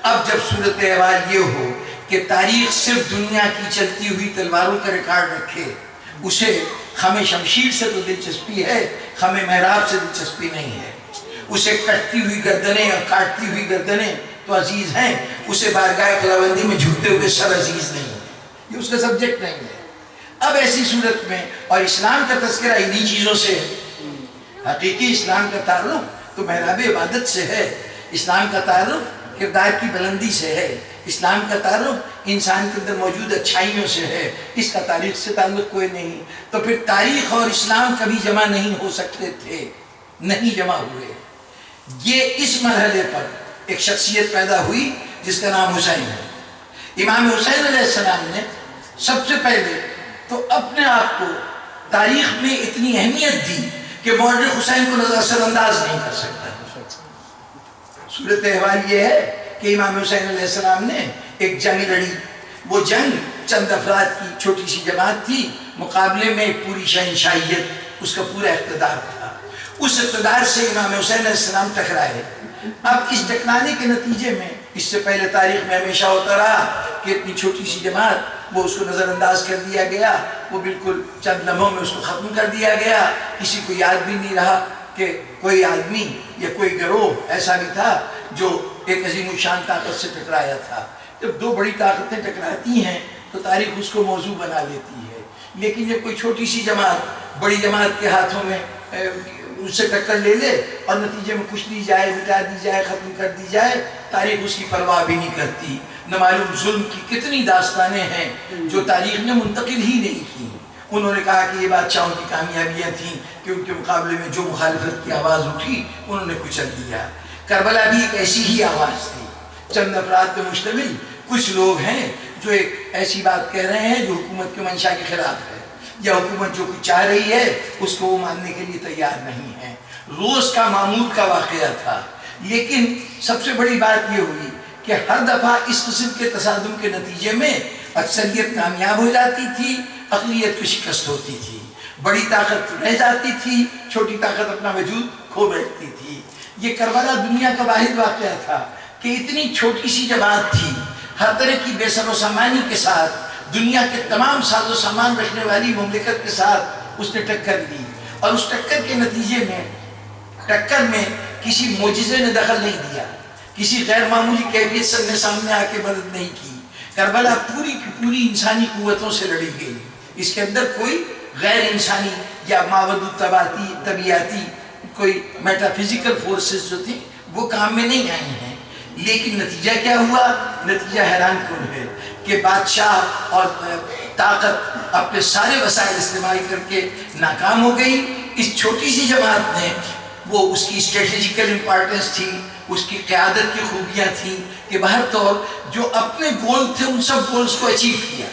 اب جب صورت احوال یہ ہو کہ تاریخ صرف دنیا کی چلتی ہوئی تلواروں کا ریکارڈ رکھے، اسے خم شمشیر سے تو دلچسپی ہے، خم محراب سے دلچسپی نہیں ہے، اسے کٹتی ہوئی گردنیں اور کاٹتی ہوئی گردنیں تو عزیز ہیں، اسے بارگاہ خداوندی میں جھکتے ہوئے سر عزیز نہیں ہے، یہ اس کا سبجیکٹ نہیں ہے۔ اب ایسی صورت میں، اور اسلام کا تذکرہ انہی چیزوں سے ہے، حقیقی اسلام کا تعلق تو محراب عبادت سے ہے، اسلام کا تعلق کردار کی بلندی سے ہے، اسلام کا تعلق انسان کے اندر موجود اچھائیوں سے ہے، اس کا تاریخ سے تعلق کوئی نہیں۔ تو پھر تاریخ اور اسلام کبھی جمع نہیں ہو سکتے تھے، نہیں جمع ہوئے۔ یہ اس مرحلے پر ایک شخصیت پیدا ہوئی جس کا نام حسین ہے۔ امام حسین علیہ السلام نے سب سے پہلے تو اپنے آپ کو تاریخ میں اتنی اہمیت دی کہ مورخ حسین کو نظر انداز نہیں کر سکتا۔ صورت احوال یہ ہے کہ امام حسین علیہ السلام نے ایک جنگ لڑی، وہ جنگ چند افراد کی چھوٹی سی جماعت تھی، مقابلے میں پوری شہنشاہیت، اس کا پورا اقتدار تھا۔ اس اقتدار سے امام حسین علیہ السلام ٹکرائے۔ اب اس ٹکرانے کے نتیجے میں، اس سے پہلے تاریخ میں ہمیشہ ہوتا رہا کہ اتنی چھوٹی سی جماعت، وہ اس کو نظر انداز کر دیا گیا، وہ بالکل چند لمحوں میں اس کو ختم کر دیا گیا، کسی کو یاد بھی نہیں رہا کہ کوئی آدمی یا کوئی گروہ ایسا بھی تھا جو ایک عظیم الشان طاقت سے ٹکرایا تھا۔ جب دو بڑی طاقتیں ٹکراتی ہیں تو تاریخ اس کو موضوع بنا لیتی ہے، لیکن جب کوئی چھوٹی سی جماعت بڑی جماعت کے ہاتھوں میں اس سے ٹکر لے لے اور نتیجے میں کچھ دی جائے، مٹا دی جائے، ختم کر دی جائے، تاریخ اس کی پرواہ بھی نہیں کرتی۔ نہ معلوم ظلم کی کتنی داستانیں ہیں جو تاریخ نے منتقل ہی نہیں کی۔ انہوں نے کہا کہ یہ بادشاہوں کی کامیابیاں تھیں کہ ان کے مقابلے میں جو مخالفت کی آواز اٹھی انہوں نے کچل دیا۔ کربلا بھی ایک ایسی ہی آواز تھی، چند افراد پر مشتمل کچھ لوگ ہیں جو ایک ایسی بات کہہ رہے ہیں جو حکومت کے منشا کے خلاف ہے، یا حکومت جو کچھ چاہ رہی ہے اس کو وہ ماننے کے لیے تیار نہیں ہے۔ روز کا معمول کا واقعہ تھا، لیکن سب سے بڑی بات یہ ہوئی کہ ہر دفعہ اس قسم کے تصادم کے نتیجے میں اکثریت کامیاب ہو جاتی تھی، اقلیت کو شکست ہوتی تھی، بڑی طاقت رہ جاتی تھی، چھوٹی طاقت اپنا وجود کھو بیٹھتی تھی۔ یہ کربلا دنیا کا واحد واقعہ تھا کہ اتنی چھوٹی سی جماعت تھی، ہر طرح کی بے سر و سامانی کے ساتھ، دنیا کے تمام ساز و سامان رکھنے والی مملکت کے ساتھ اس نے ٹکر لی، اور اس ٹکر کے نتیجے میں کسی معجزے نے دخل نہیں دیا، کسی غیر معمولی کیفیت سے نے سامنے آ کے مدد نہیں کی۔ کربلا پوری کی پوری انسانی قوتوں سے لڑی گئی، اس کے اندر کوئی غیر انسانی یا ماودود طبیعتی کوئی میٹا فزیکل فورسز جو تھی وہ کام میں نہیں آئی ہیں۔ لیکن نتیجہ کیا ہوا؟ نتیجہ حیران کن ہے کہ بادشاہ اور طاقت اپنے سارے وسائل استعمال کر کے ناکام ہو گئی۔ اس چھوٹی سی جماعت نے، وہ اس کی اسٹریٹجیکل امپارٹنس تھی، اس کی قیادت کی خوبیاں تھیں کہ بہر طور جو اپنے گول تھے ان سب گولز کو اچیو کیا۔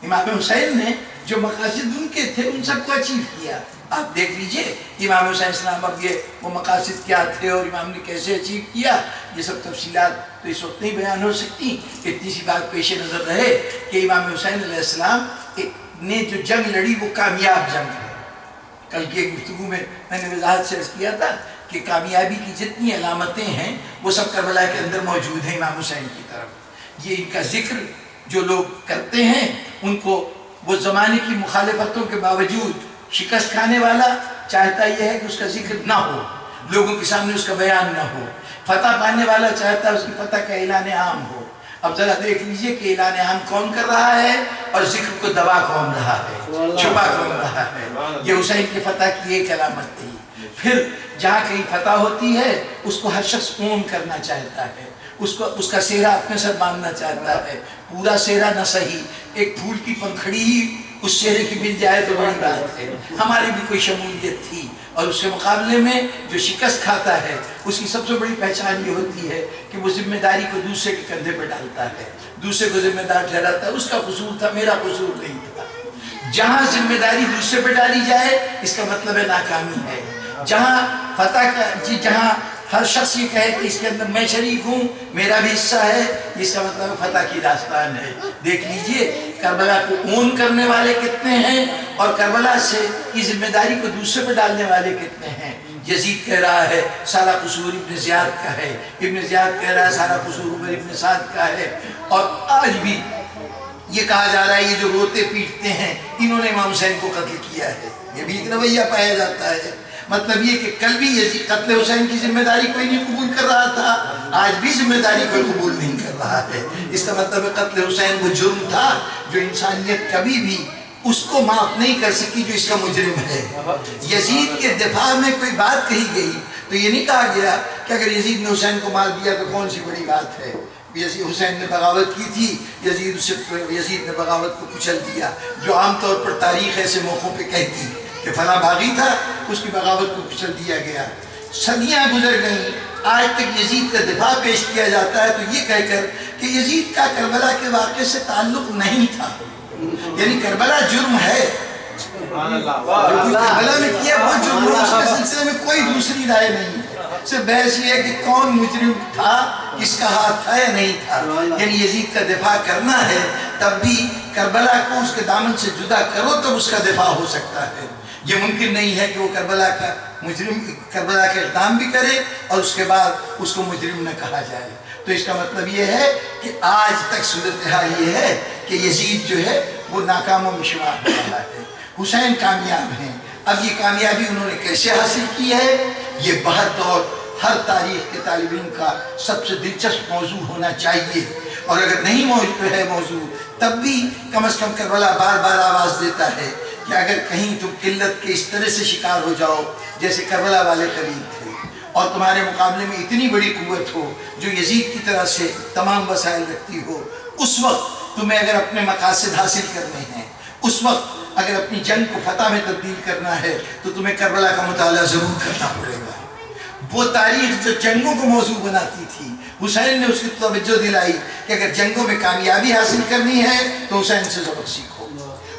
امام حسین نے جو مقاصد ان کے تھے ان سب کو اچیو کیا۔ آپ دیکھ لیجئے امام حسین السلام اب وہ مقاصد کیا تھے اور امام نے کیسے اچیو کیا، یہ سب تفصیلات تو اس وقت نہیں بیان ہو سکتی۔ اتنی سی بات پیش نظر رہے کہ امام حسین علیہ السلام نے جو جنگ لڑی وہ کامیاب جنگ ہے۔ کل کی ایک گفتگو میں نے وضاحت سے عرض کیا تھا کہ کامیابی کی جتنی علامتیں ہیں وہ سب کربلا کے اندر موجود ہیں امام حسین کی طرف۔ یہ ان کا ذکر جو لوگ کرتے ہیں ان کو وہ زمانے کی مخالفتوں کے باوجود شکست کھانے والا چاہتا یہ ہے کہ اس کا ذکر نہ ہو، لوگوں کے سامنے اس کا بیان نہ ہو۔ فتح پانے والا چاہتا ہے اس کی فتح کا اعلان عام ہو۔ اب ذرا دیکھ لیجئے کہ اعلان عام کون کر رہا ہے اور ذکر کو دبا کون رہا ہے، چھپا کون رہا ہے۔ یہ حسین کی فتح کی ایک علامت تھی۔ پھر جہاں کہیں فتح ہوتی ہے اس کو ہر شخص اون کرنا چاہتا ہے، اس کا سہرا اپنے ساتھ باندھنا چاہتا ہے۔ پورا سہرا نہ صحیح، ایک پھول کی پنکھڑی ہی اس چہرے کی مل جائے تو بڑی بات ہے۔ ہماری بھی کوئی شمولیت تھی، اور اس کے مقابلے میں جو شکست کھاتا ہے اس کی سب سے بڑی پہچان یہ ہوتی ہے کہ وہ ذمہ داری کو دوسرے کے کندھے پہ ڈالتا ہے، دوسرے کو ذمہ دار ٹھہراتا ہے۔ اس کا قصور تھا، میرا قصور نہیں تھا۔ جہاں ذمہ داری دوسرے پہ ڈالی جائے اس کا مطلب ہے ناکامی ہے۔ جہاں جہاں ہر شخص یہ کہے کہ اس کے اندر میں شریک ہوں، میرا بھی حصہ ہے، اس کا مطلب فتح کی داستان ہے۔ دیکھ لیجئے کربلا کو اون کرنے والے کتنے ہیں اور کربلا سے کی ذمہ داری کو دوسرے پہ ڈالنے والے کتنے ہیں۔ یزید کہہ رہا ہے سارا قصور ابن زیاد کا ہے، ابن زیاد کہہ رہا ہے سارا قصور عمر ابن سعد کا ہے، اور آج بھی یہ کہا جا رہا ہے یہ جو روتے پیٹتے ہیں انہوں نے امام حسین کو قتل کیا ہے، یہ بھی ایک رویہ پایا جاتا ہے۔ مطلب یہ کہ کل بھی یزید قتل حسین کی ذمہ داری کوئی نہیں قبول کر رہا تھا، آج بھی ذمہ داری کوئی قبول نہیں کر رہا ہے۔ اس کا مطلب ہے قتل حسین وہ جرم تھا جو انسانیت کبھی بھی اس کو معاف نہیں کر سکی جو اس کا مجرم ہے۔ یزید کے دفاع میں کوئی بات کہی گئی تو یہ نہیں کہا گیا کہ اگر یزید نے حسین کو مار دیا تو کون سی بڑی بات ہے، حسین نے بغاوت کی تھی، یزید نے بغاوت کو کچل دیا، جو عام طور پر تاریخ ایسے موقعوں پہ کہتی کہ فلاں باغی تھا اس کی بغاوت کو کچل دیا گیا۔ صدیاں گزر گئیں، آج تک یزید کا دفاع پیش کیا جاتا ہے تو یہ کہہ کر کہ یزید کا کربلا کے واقعے سے تعلق نہیں تھا، یعنی کربلا جرم ہے، جو کربلا میں کیا وہ جرم ہے، اس کے سلسلے میں کوئی دوسری رائے نہیں ہے، صرف بحث یہ ہے کہ کون مجرم تھا، کس کا ہاتھ تھا یا نہیں تھا۔ یعنی یزید کا دفاع کرنا ہے تب بھی کربلا کو اس کے دامن سے جدا کرو تب اس کا دفاع ہو سکتا ہے۔ یہ ممکن نہیں ہے کہ وہ کربلا کا اقدام بھی کرے اور اس کے بعد اس کو مجرم نہ کہا جائے۔ تو اس کا مطلب یہ ہے کہ آج تک صورتحال یہ ہے کہ یزید جو ہے وہ ناکاموں میں شمار ہو رہا ہے، حسین کامیاب ہیں۔ اب یہ کامیابی انہوں نے کیسے حاصل کی ہے، یہ بہت اور ہر تاریخ کے طالب علم کا سب سے دلچسپ موضوع ہونا چاہیے، اور اگر نہیں موضوع تب بھی کم از کم کربلا بار بار آواز دیتا ہے کہ اگر کہیں تم قلت کے اس طرح سے شکار ہو جاؤ جیسے کربلا والے قریب تھے، اور تمہارے مقابلے میں اتنی بڑی قوت ہو جو یزید کی طرح سے تمام وسائل رکھتی ہو، اس وقت تمہیں اگر اپنے مقاصد حاصل کرنے ہیں، اس وقت اگر اپنی جنگ کو فتح میں تبدیل کرنا ہے تو تمہیں کربلا کا مطالعہ ضرور کرنا پڑے گا۔ وہ تاریخ جو جنگوں کو موضوع بناتی تھی، حسین نے اس کی توجہ دلائی کہ اگر جنگوں میں کامیابی حاصل کرنی ہے تو حسین سے سبق سیکھو،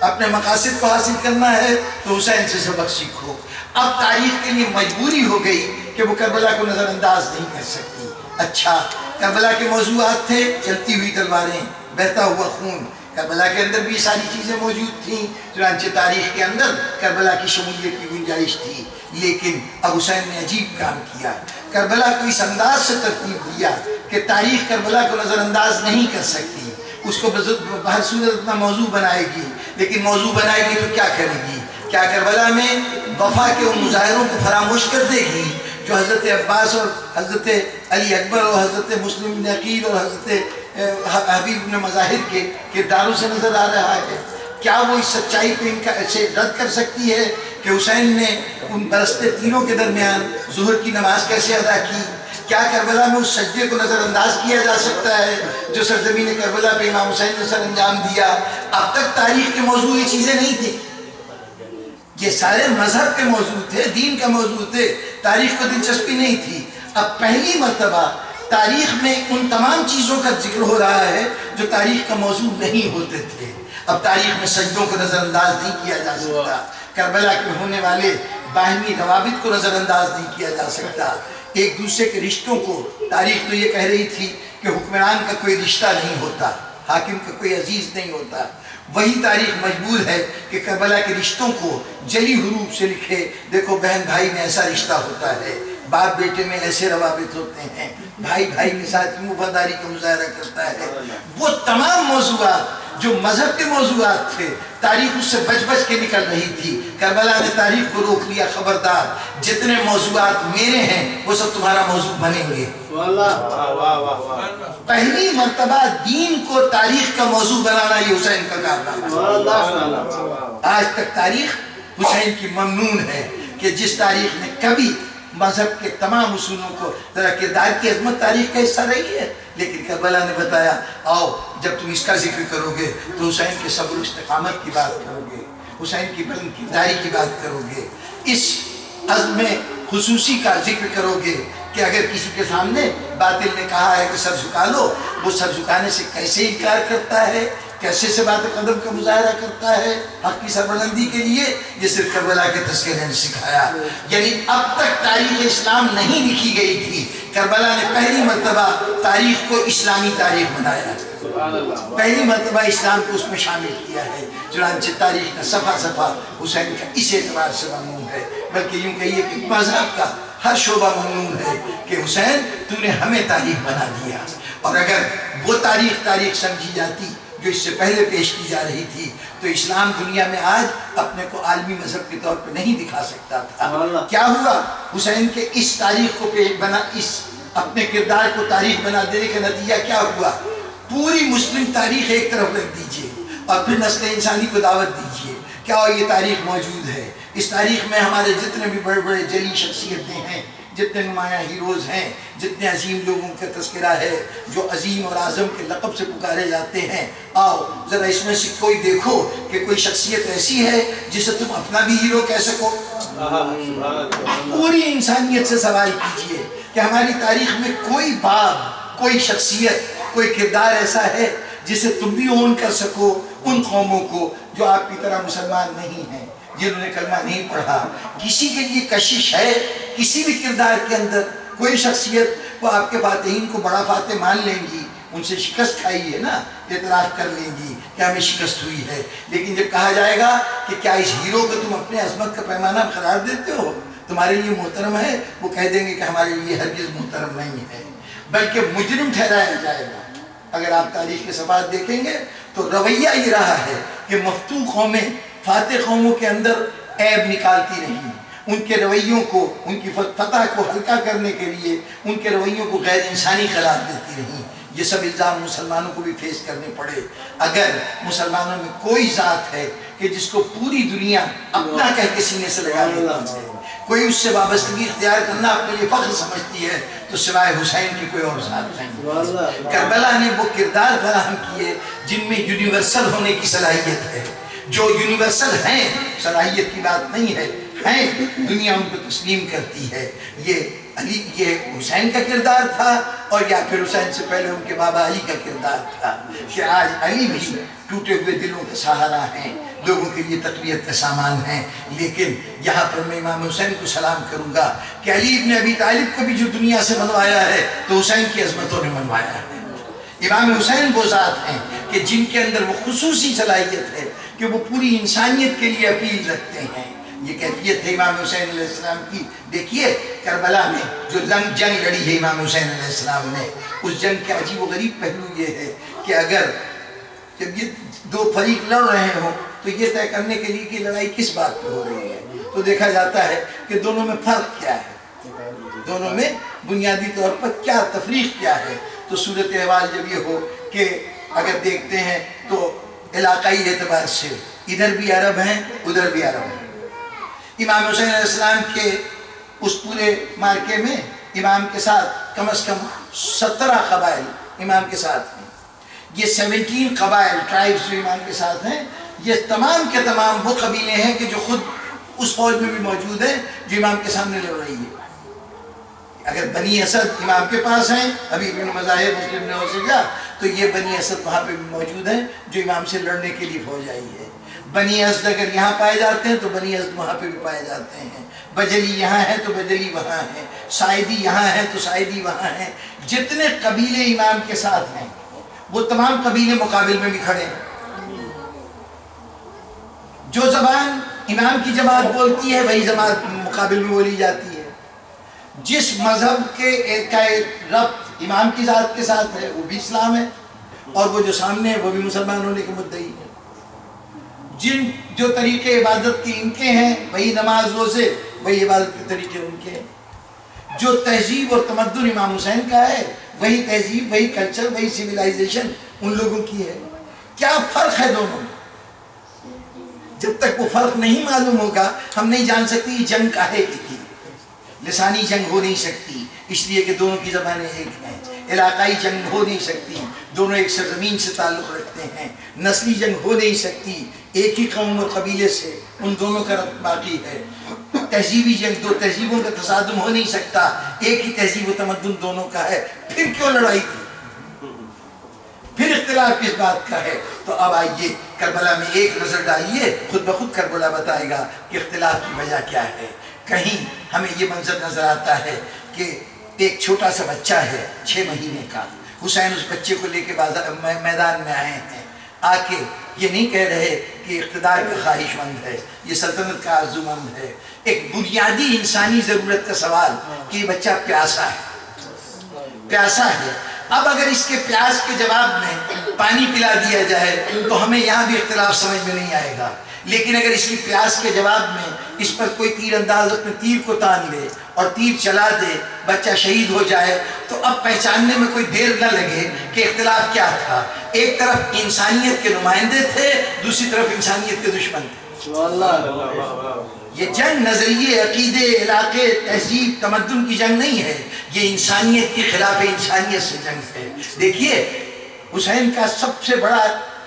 اپنے مقاصد کو حاصل کرنا ہے تو حسین سے سبق سیکھو۔ اب تاریخ کے لیے مجبوری ہو گئی کہ وہ کربلا کو نظر انداز نہیں کر سکتی۔ اچھا، کربلا کے موضوعات تھے چلتی ہوئی تلواریں، بہتا ہوا خون، کربلا کے اندر بھی ساری چیزیں موجود تھیں، چنانچہ تاریخ کے اندر کربلا کی شمولیت کی گنجائش تھی، لیکن اب حسین نے عجیب کام کیا، کربلا کو اس انداز سے ترتیب دیا کہ تاریخ کربلا کو نظر انداز نہیں کر سکتی، اس کو بہر صورت اپنا موضوع بنائے گی، لیکن موضوع بنائے گی تو کیا کرے گی؟ کیا کربلا میں وفا کے ان مظاہروں کو فراموش کر دے گی جو حضرت عباس اور حضرت علی اکبر اور حضرت مسلم بن عقیل اور حضرت حبیب بن مظاہر کے کرداروں سے نظر آ رہا ہے؟ کیا وہ اس سچائی کو ان کا ایسے رد کر سکتی ہے کہ حسین نے ان برستے تیروں کے درمیان ظہر کی نماز کیسے ادا کی؟ کیا کربلا میں اس سجدے کو نظر انداز کیا جا سکتا ہے جو سرزمین کربلا پہ امام حسین نے سر انجام دیا؟ اب تک تاریخ کے موضوع یہ چیزیں نہیں تھیں، یہ سارے مذہب کے موضوع تھے، دین کا موضوع تھے، تاریخ کو دلچسپی نہیں تھی۔ اب پہلی مرتبہ تاریخ میں ان تمام چیزوں کا ذکر ہو رہا ہے جو تاریخ کا موضوع نہیں ہوتے تھے۔ اب تاریخ میں سجدوں کو نظر انداز نہیں کیا جا سکتا، کربلا میں ہونے والے باہمی روابط کو نظر انداز نہیں کیا جا سکتا، ایک دوسرے کے رشتوں کو۔ تاریخ تو یہ کہہ رہی تھی کہ حکمران کا کوئی رشتہ نہیں ہوتا، حاکم کا کوئی عزیز نہیں ہوتا، وہی تاریخ مجبور ہے کہ کربلا کے رشتوں کو جلی حروف سے لکھے، دیکھو بہن بھائی میں ایسا رشتہ ہوتا ہے، باپ بیٹے میں ایسے روابط ہوتے ہیں، بھائی بھائی کے ساتھ وفاداری کا مظاہرہ کرتا ہے۔ وہ تمام موضوعات جو مذہب کے موضوعات تھے، تاریخ اس سے بچ بچ کے نکل رہی تھی۔ کربلا نے تاریخ کو روک لیا، خبردار جتنے موضوعات میرے ہیں وہ سب تمہارا موضوع بنیں گے۔ پہلی مرتبہ دین کو تاریخ کا موضوع بنانا یہ حسین کا کارنامہ۔ آج تک تاریخ حسین کی ممنون ہے کہ جس تاریخ نے کبھی مذہب کے تمام اصولوں کو، ذرا کردار کی عظمت تاریخ کا حصہ رہی ہے، لیکن کربلا نے بتایا آؤ جب تم اس کا ذکر کرو گے تو حسین کے صبر و استقامت کی بات کرو گے، حسین کی بلند کرداری کی بات کرو گے، اس عزم خصوصی کا ذکر کرو گے کہ اگر کسی کے سامنے باطل نے کہا ہے کہ سر جھکا لو، وہ سر جھکانے سے کیسے انکار کرتا ہے، کیسے سے بات قدم کا مظاہرہ کرتا ہے حق کی سربلندی کے لیے، یہ صرف کربلا کے تذکرے نے سکھایا۔ یعنی اب تک تاریخ اسلام نہیں لکھی گئی تھی، کربلا نے پہلی مرتبہ تاریخ کو اسلامی تاریخ بنایا، پہلی مرتبہ اسلام کو اس میں شامل کیا ہے، چنانچہ تاریخ کا صفحہ صفحہ حسین کا اس اعتبار سے مضمون ہے۔ بلکہ یوں کہیے کہ مذہب کا ہر شعبہ ممنون ہے کہ حسین تو نے ہمیں تاریخ بنا دیا. اور اگر وہ تاریخ سمجھی جاتی جو اس سے پہلے پیش کی جا رہی تھی تو اسلام دنیا میں آج اپنے کو عالمی مذہب کے طور پہ نہیں دکھا سکتا تھا. کیا ہوا؟ حسین کے اس تاریخ کو اس اپنے کردار کو تاریخ بنا دینے کا نتیجہ کیا ہوا؟ پوری مسلم تاریخ ایک طرف رکھ دیجئے اور پھر نسل انسانی کو دعوت دیجئے. کیا یہ تاریخ موجود ہے؟ اس تاریخ میں ہمارے جتنے بھی بڑے بڑے جلی شخصیتیں ہیں، جتنے نمایاں ہیروز ہیں، جتنے عظیم لوگوں کا تذکرہ ہے جو عظیم اور اعظم کے لقب سے پکارے جاتے ہیں، آؤ ذرا اس میں سے کوئی دیکھو کہ کوئی شخصیت ایسی ہے جسے تم اپنا بھی ہیرو کہہ سکو. پوری انسانیت سے سوال کیجئے کہ ہماری تاریخ میں کوئی باب، کوئی شخصیت، کوئی کردار ایسا ہے جسے تم بھی اون کر سکو ان قوموں کو جو آپ کی طرح مسلمان نہیں ہیں، جنہوں نے کلمہ نہیں پڑھا. کسی کے لیے کشش ہے کسی بھی کردار کے اندر کوئی شخصیت وہ آپ کے فاتحین کو بڑا فاتح مان لیں گی، ان سے شکست کھائی ہے نا، اعتراف کر لیں گی کہ ہمیں شکست ہوئی ہے. لیکن جب کہا جائے گا کہ کیا اس ہیرو کو تم اپنے عظمت کا پیمانہ قرار دیتے ہو، تمہارے لیے محترم ہے، وہ کہہ دیں گے کہ ہمارے لیے ہرگز محترم نہیں ہے، بلکہ مجرم ٹھہرایا جائے گا. اگر آپ تاریخ کے صفحات دیکھیں گے تو رویہ یہ رہا ہے کہ مفتون قومیں فاتح قوموں کے اندر عیب نکالتی رہیں، ان کے رویوں کو، ان کی فتح کو ہلکا کرنے کے لیے ان کے رویوں کو غیر انسانی قرار دیتی رہیں. یہ سب الزام مسلمانوں کو بھی فیس کرنے پڑے. اگر مسلمانوں میں کوئی ذات ہے کہ جس کو پوری دنیا اپنا کہہ کے سینے سے لگا لیتی ہے، کوئی اس سے وابستگی اختیار کرنا اپنے لیے فخر سمجھتی ہے، تو سوائے حسین کی کوئی اور ذات نہیں. کربلا نے وہ کردار فراہم کیے جن میں یونیورسل ہونے کی صلاحیت ہے. جو یونیورسل ہیں، صلاحیت کی بات نہیں ہے، ہیں، دنیا ان کو تسلیم کرتی ہے. یہ حسین کا کردار تھا، اور یا پھر حسین سے پہلے ان کے بابا علی کا کردار تھا کہ آج علی بھی ٹوٹے ہوئے دلوں کا سہارا ہیں، لوگوں کے لیے تقویت کا سامان ہیں. لیکن یہاں پر میں امام حسین کو سلام کروں گا کہ علی ابن ابی طالب کو بھی جو دنیا سے منوایا ہے تو حسین کی عظمتوں نے منوایا ہے. امام حسین وہ ذات ہیں کہ جن کے اندر وہ خصوصی صلاحیت ہے کہ وہ پوری انسانیت کے لیے اپیل رکھتے ہیں. یہ کیفیت ہے امام حسین علیہ السلام کی. دیکھیے کربلا میں جو جنگ لڑی ہے امام حسین علیہ السلام نے، اس جنگ کے عجیب و غریب پہلو یہ ہے کہ اگر جب یہ دو فریق لڑ رہے ہوں تو یہ طے کرنے کے لیے کہ لڑائی کس بات پہ ہو رہی ہے تو دیکھا جاتا ہے کہ دونوں میں فرق کیا ہے، دونوں میں بنیادی طور پر کیا تفریق کیا ہے. تو صورتحال جب یہ ہو کہ اگر دیکھتے ہیں تو علاقائی اعتبار سے ادھر بھی عرب ہیں ادھر بھی عرب ہیں. امام حسین علیہ السلام کے اس پورے مارکے میں امام کے ساتھ کم از کم 17 قبائل امام کے ساتھ ہیں. یہ 17 قبائل ٹرائبز جو امام کے ساتھ ہیں، یہ تمام کے تمام وہ قبیلے ہیں کہ جو خود اس فوج میں بھی موجود ہیں جو امام کے سامنے لڑ رہی ہے. اگر بنی اسد امام کے پاس ہیں، ابھی ابن مذاہب مسلم نے ہو سکا، تو یہ بنی اسد وہاں پہ بھی موجود ہیں جو امام سے لڑنے کے لیے فوج آئی ہے. بنی اسد اگر یہاں پائے جاتے ہیں تو بنی اسد وہاں پہ بھی پائے جاتے ہیں. بجلی یہاں ہے تو بجلی وہاں ہے، سائدی یہاں ہے تو سائدی وہاں ہے. جتنے قبیلے امام کے ساتھ ہیں وہ تمام قبیلے مقابل میں بھی کھڑے ہیں. جو زبان امام کی جماعت بولتی ہے وہی جماعت مقابل میں بولی جاتی ہے. جس مذہب کے ایک ربط امام کی ذات کے ساتھ ہے وہ بھی اسلام ہے، اور وہ جو سامنے ہے وہ بھی مسلمان ہونے کے مدعی ہے. جو طریقے عبادت کے ان کے ہیں وہی نماز روزے، وہی عبادت کے طریقے ان کے ہیں. جو تہذیب اور تمدن امام حسین کا ہے وہی تہذیب، وہی کلچر، وہی سیولائزیشن ان لوگوں کی ہے. کیا فرق ہے دونوں میں؟ جب تک وہ فرق نہیں معلوم ہوگا ہم نہیں جان سکتے یہ جنگ کاہے کی تھی. لسانی جنگ ہو نہیں سکتی اس لیے کہ دونوں کی زبانیں ایک ہیں. علاقائی جنگ ہو نہیں سکتی، دونوں ایک سرزمین سے تعلق رکھتے ہیں. نسلی جنگ ہو نہیں سکتی، ایک ہی قوم اور قبیلے سے ان دونوں کا ربط باقی ہے. تہذیبی جنگ، دو تہذیبوں کا تصادم ہو نہیں سکتا، ایک ہی تہذیب و تمدن دونوں کا ہے. پھر کیوں لڑائی تھی؟ پھر اختلاف کس بات کا ہے؟ تو اب آئیے کربلا میں ایک نظر ڈالیے، خود بخود کربلا بتائے گا کہ اختلاف کی وجہ کیا ہے. کہیں ہمیں یہ منظر نظر آتا ہے کہ ایک چھوٹا سا بچہ ہے 6 مہینے کا، حسین اس بچے کو لے کے میدان میں آئے ہیں. آ کے یہ نہیں کہہ رہے کہ اقتدار کا خواہش مند ہے، یہ سلطنت کا آرزو مند ہے۔ ایک بنیادی انسانی ضرورت کا سوال کہ یہ بچہ پیاسا ہے، پیاسا ہے۔ اب اگر اس کے پیاس کے جواب میں پانی پلا دیا جائے تو ہمیں یہاں بھی اختلاف سمجھ میں نہیں آئے گا، لیکن اگر اس کی پیاس کے جواب میں اس پر کوئی تیر انداز اپنے تیر کو تان لے اور تیر چلا دے، بچہ شہید ہو جائے، تو اب پہچاننے میں کوئی دیر نہ لگے کہ اختلاف کیا تھا۔ ایک طرف انسانیت کے نمائندے تھے، دوسری طرف انسانیت کے دشمن تھے۔ یہ جنگ نظریے، عقیدے، علاقے، تہذیب، تمدن کی جنگ نہیں ہے، یہ انسانیت کے خلاف انسانیت سے جنگ ہے۔ دیکھیے حسین کا سب سے بڑا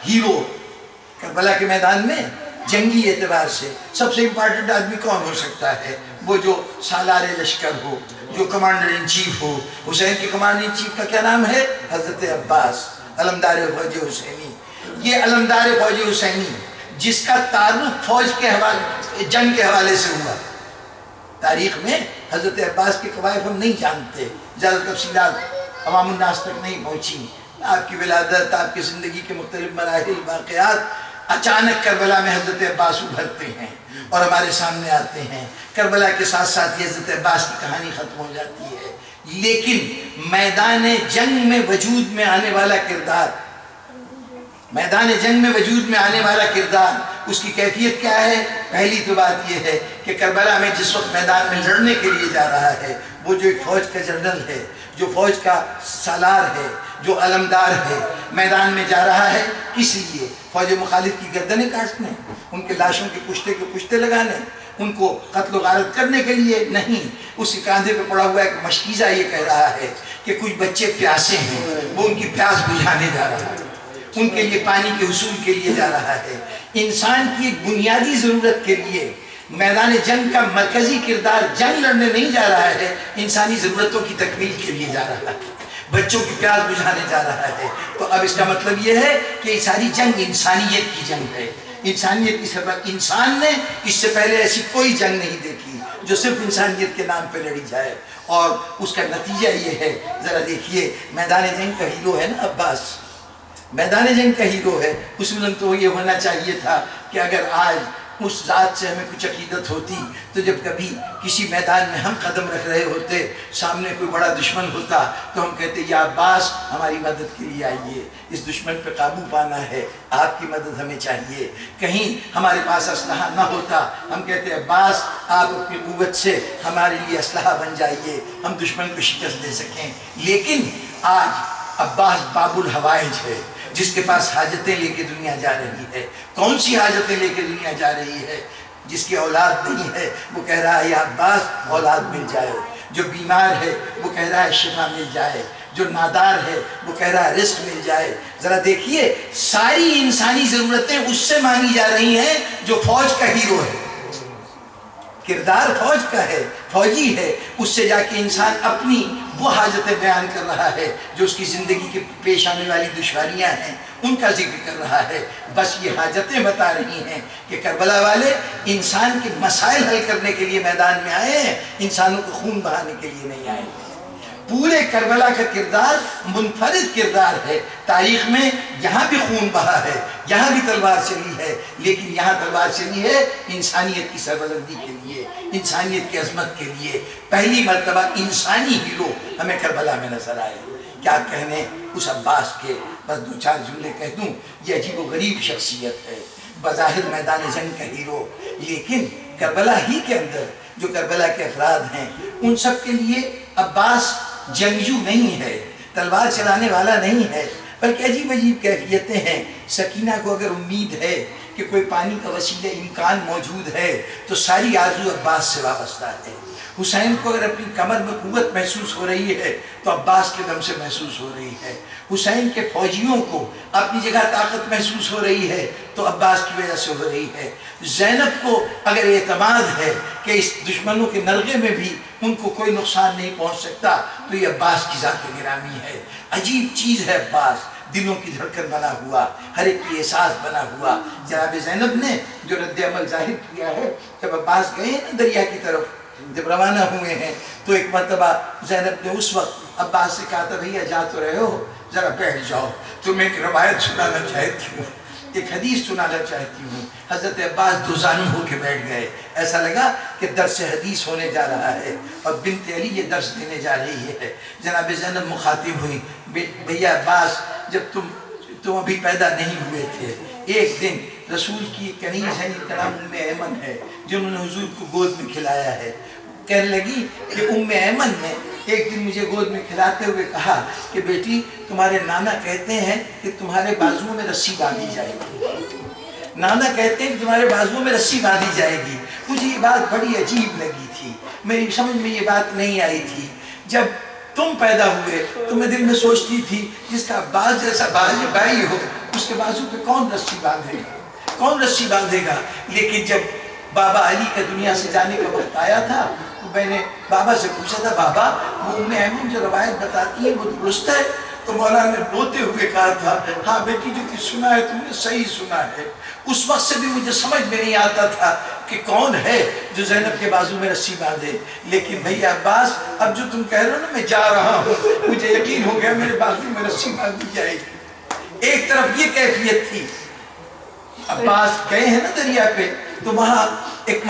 ہیرو کربلا کے میدان میں جنگی اعتبار سے سب سے امپارٹنٹ آدمی کون ہو سکتا ہے؟ وہ جو سالار لشکر ہو، جو کمانڈر ان چیف ہو۔ حسین کے کمانڈر ان چیف کا کیا نام ہے؟ حضرت عباس، علمدار فوج حسینی۔ یہ علمدار فوج حسینی جس کا تعارف فوج کے حوالے، جنگ کے حوالے سے ہوا، تاریخ میں حضرت عباس کے قوائف ہم نہیں جانتے، زیادہ تفصیلات عوام الناس تک نہیں پہنچی۔ آپ کی ولادت، آپ کی زندگی کے مختلف مراحل، واقعات اچانک کربلا میں حضرت عباس ابھرتے ہیں اور ہمارے سامنے آتے ہیں۔ کربلا کے ساتھ ساتھ یہ حضرت عباس کی کہانی ختم ہو جاتی ہے، لیکن میدان جنگ میں وجود میں آنے والا کردار، میدان جنگ میں وجود میں آنے والا کردار، اس کی کیفیت کیا ہے؟ پہلی تو بات یہ ہے کہ کربلا میں جس وقت میدان میں لڑنے کے لیے جا رہا ہے، وہ جو ایک فوج کا جنرل ہے، جو فوج کا سالار ہے، جو علمدار ہے، میدان میں جا رہا ہے کس لیے؟ فوج مخالف کی گردنیں کاٹنے، ان کے لاشوں کے پشتے کے پشتے لگانے، ان کو قتل و غارت کرنے کے لیے نہیں۔ اس کے کاندھے پہ پڑا ہوا ایک مشکیزہ یہ کہہ رہا ہے کہ کچھ بچے پیاسے ہیں، وہ ان کی پیاس بجھانے جا رہا ہے، ان کے لیے پانی کے حصول کے لیے جا رہا ہے۔ انسان کی ایک بنیادی ضرورت کے لیے میدان جنگ کا مرکزی کردار جنگ لڑنے نہیں جا رہا ہے، انسانی ضرورتوں کی تکمیل کے لیے جا رہا ہے، بچوں کی پیاس بجھانے جا رہا ہے۔ تو اب اس کا مطلب یہ ہے کہ یہ ساری جنگ انسانیت کی جنگ ہے، انسانیت کی سبب۔ انسان نے اس سے پہلے ایسی کوئی جنگ نہیں دیکھی جو صرف انسانیت کے نام پہ لڑی جائے، اور اس کا نتیجہ یہ ہے، ذرا دیکھیے میدان جنگ کا ہیرو ہے نا عباس، میدان جنگ کا ہیرو ہے۔ اصولاً تو یہ ہونا چاہیے تھا کہ اگر آج اس ذات سے ہمیں کچھ عقیدت ہوتی تو جب کبھی کسی میدان میں ہم قدم رکھ رہے ہوتے، سامنے کوئی بڑا دشمن ہوتا، تو ہم کہتے یا عباس ہماری مدد کے لیے آئیے، اس دشمن پہ قابو پانا ہے، آپ کی مدد ہمیں چاہیے۔ کہیں ہمارے پاس اسلحہ نہ ہوتا، ہم کہتے عباس آپ اپنی قوت سے ہمارے لیے اسلحہ بن جائیے، ہم دشمن کو شکست دے سکیں۔ لیکن آج عباس باب الحوائج ہے، جس کے پاس حاجتیں لے کے دنیا جا رہی ہے۔ کون سی حاجتیں لے کے دنیا جا رہی ہے؟ جس کی اولاد نہیں ہے وہ کہہ رہا ہے یا عباس اولاد مل جائے، جو بیمار ہے وہ کہہ رہا ہے شفا مل جائے، جو نادار ہے وہ کہہ رہا ہے رزق مل جائے۔ ذرا دیکھیے ساری انسانی ضرورتیں اس سے مانگی جا رہی ہیں جو فوج کا ہیرو ہے، کردار فوج کا ہے، فوجی ہے۔ اس سے جا کے انسان اپنی وہ حاجتیں بیان کر رہا ہے جو اس کی زندگی کے پیش آنے والی دشواریاں ہیں، ان کا ذکر کر رہا ہے۔ بس یہ حاجتیں بتا رہی ہیں کہ کربلا والے انسان کے مسائل حل کرنے کے لیے میدان میں آئے ہیں، انسانوں کو خون بہانے کے لیے نہیں آئے ہیں۔ پورے کربلا کا کردار منفرد کردار ہے۔ تاریخ میں یہاں بھی خون بہا ہے، یہاں بھی تلوار چلی ہے، لیکن یہاں تلوار چلی ہے انسانیت کی سربلندی کے لیے، انسانیت کی عظمت کے لیے۔ پہلی مرتبہ انسانی ہیرو ہمیں کربلا میں نظر آئے۔ کیا کہنے اس عباس کے، بس دو چار جملے کہہ دوں۔ یہ عجیب و غریب شخصیت ہے، بظاہر میدان جنگ کا ہیرو، لیکن کربلا ہی کے اندر جو کربلا کے افراد ہیں ان سب کے لیے عباس جنگجو نہیں ہے، تلوار چلانے والا نہیں ہے، بلکہ عجیب عجیب کیفیتیں ہیں۔ سکینہ کو اگر امید ہے کہ کوئی پانی کا وسیلہ امکان موجود ہے تو ساری آرزو عباس سے وابستہ ہے۔ حسین کو اگر اپنی کمر میں قوت محسوس ہو رہی ہے تو عباس کے دم سے محسوس ہو رہی ہے۔ حسین کے فوجیوں کو اپنی جگہ طاقت محسوس ہو رہی ہے تو عباس کی وجہ سے ہو رہی ہے۔ زینب کو اگر اعتماد ہے کہ اس دشمنوں کے نرغے میں بھی ان کو کوئی نقصان نہیں پہنچ سکتا تو یہ عباس کی ذات گرامی ہے۔ عجیب چیز ہے عباس، دلوں کی دھڑکن بنا ہوا، ہر ایک کی احساس بنا ہوا۔ جناب زینب نے جو رد عمل ظاہر کیا ہے، جب عباس گئے نا دریا کی طرف، جب روانہ ہوئے ہیں تو ایک مرتبہ زینب نے اس وقت عباس سے کہا تھا بھیا جا تو رہے ہو، ذرا بیٹھ جاؤ، تمہیں ایک روایت سنانا چاہتی ہوں۔ ایک حدیث سنانا چاہتی ہوں. حضرت عباس دوزانو ہو کے بیٹھ گئے. ایسا لگا کہ درس حدیث ہونے جا رہا ہے اور بنت علی یہ درس دینے جا رہی ہے. جناب زینب مخاطب ہوئی, بھیا عباس جب تم ابھی پیدا نہیں ہوئے تھے, ایک دن رسول کی کنیز ہے جنکا نام ام ایمن ہے جنہوں نے حضور کو گود میں کھلایا ہے. کہنے لگی کہ ام ایمن نے ایک دن مجھے گود میں کھلاتے ہوئے کہا کہ بیٹی تمہارے نانا کہتے ہیں کہ تمہارے بازوؤں میں رسی باندھی جائے گی. نانا کہتے ہیں کہ تمہارے بازوؤں میں رسی باندھی جائے گی. مجھے یہ بات بڑی عجیب لگی تھی, میری سمجھ میں یہ بات نہیں آئی تھی. جب تم پیدا ہوئے تو میں دل میں سوچتی تھی جس کا عباس جیسا بھائی ہو اس کے بازو پہ کون رسی باندھے گا, کون رسی باندھے گا. لیکن جب بابا علی کا دنیا سے جانے کا وقت آیا تھا تو میں نے بابا سے پوچھا تھا, بابا وہ ام ایمن جو روایت بتاتی ہے وہ درست ہے؟ تو مولانا نے روتے ہوئے کہا تھا, ہاں بیٹی جو کچھ سنا ہے تم نے صحیح سنا ہے. اس وقت سے بھی مجھے سمجھ میں نہیں آتا تھا کہ کون ہے جو زینب کے بازو میں رسی باندھے. لیکن بھیا عباس اب جو تم کہہ رہے ہو نا, میں جا رہا ہوں, مجھے یقین ہو گیا میرے بازو میں رسی باندھی جائے گی. ایک طرف یہ کیفیت تھی, عباس گئے ہیں نا دریا پہ تو وہاں ایک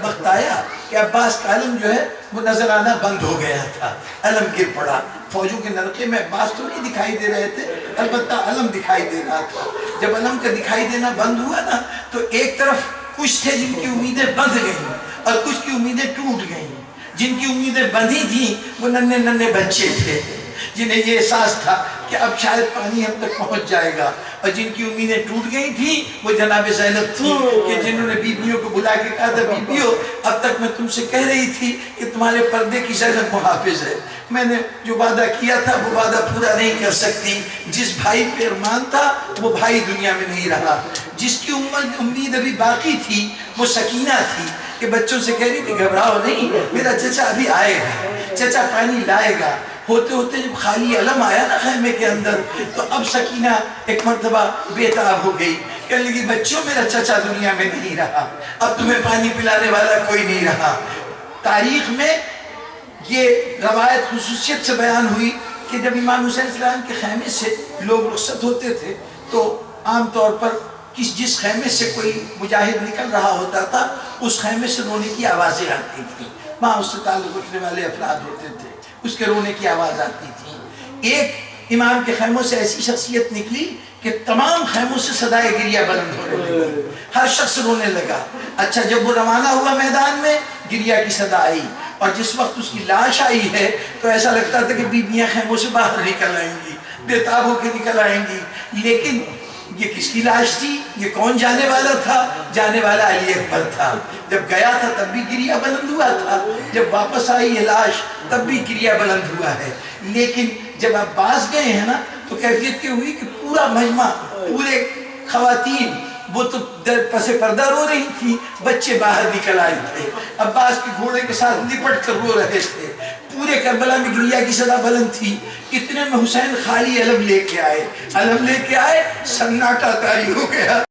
وقت آیا کہ عباس کا علم جو ہے وہ نظر آنا بند ہو گیا تھا. علم گر پڑا. فوجوں کے نرقے میں عباس تو نہیں دکھائی دے رہے تھے, البتہ علم دکھائی دے رہا تھا. جب علم کا دکھائی دینا بند ہوا نا تو ایک طرف کچھ تھے جن کی امیدیں بندھ گئیں اور کچھ کی امیدیں ٹوٹ گئیں. جن کی امیدیں بندھی تھیں وہ ننھے ننھے بچے تھے جنہیں یہ احساس تھا کہ اب شاید پانی ہم تک پہنچ جائے گا. اور جن کی امیدیں ٹوٹ گئی تھیں وہ جناب زینب تھی کہ جنہوں نے بیویوں کو بلا کے کہا تھا, بیویوں اب تک میں تم سے کہہ رہی تھی کہ تمہارے پردے کی زینب محافظ ہے, میں نے جو وعدہ کیا تھا وہ وعدہ پورا نہیں کر سکتی. جس بھائی پہ ارمان تھا وہ بھائی دنیا میں نہیں رہا. جس کی امید ابھی باقی تھی وہ سکینہ تھی کہ بچوں سے کہہ رہی تھی گھبراؤ نہیں, میرا چچا ابھی آئے گا, چچا پانی لائے گا. ہوتے ہوتے جب خالی علم آیا نا خیمے کے اندر تو اب سکینہ ایک مرتبہ بیتاب ہو گئی. کہنے لگی بچوں میرا چچا دنیا میں نہیں رہا, اب تمہیں پانی پلانے والا کوئی نہیں رہا. تاریخ میں یہ روایت خصوصیت سے بیان ہوئی کہ جب امام حسین السلام کے خیمے سے لوگ رخصت ہوتے تھے تو عام طور پر جس خیمے سے کوئی مجاہد نکل رہا ہوتا تھا اس خیمے سے رونے کی آوازیں آتی تھیں. وہاں اس سے تعلق رکھنے والے افراد ہوتے تھے, اس کے رونے کی آواز آتی تھی. ایک امام کے خیموں سے ایسی شخصیت نکلی کہ تمام خیموں سے صدائے گریہ بلند ہونے لگی, ہر شخص رونے لگا. اچھا جب وہ روانہ ہوا میدان میں گریہ کی صدا آئی اور جس وقت اس کی لاش آئی ہے تو ایسا لگتا تھا کہ بیویاں خیموں سے باہر نکل آئیں گی, بےتاب ہو کے نکل آئیں گی. لیکن یہ کس کی لاش تھی, یہ کون جانے والا تھا؟ جانے والا علی اکبر تھا. جب گیا تھا تب بھی گریہ بلند ہوا تھا, جب واپس آئی یہ لاش تب بھی گریہ بلند ہوا ہے. لیکن جب عباس گئے ہیں نا تو کیفیت کی ہوئی کہ پورا مجمع, پورے خواتین وہ تو پس پردہ رو رہی تھی, بچے باہر نکل آئے تھے, عباس کے گھوڑے کے ساتھ لپٹ کر رو رہے تھے. پورے کربلا میں گریہ کی صدا بلند تھی. اتنے میں حسین خالی علم لے کے آئے, علم لے کے آئے, سناٹا طاری ہو گیا.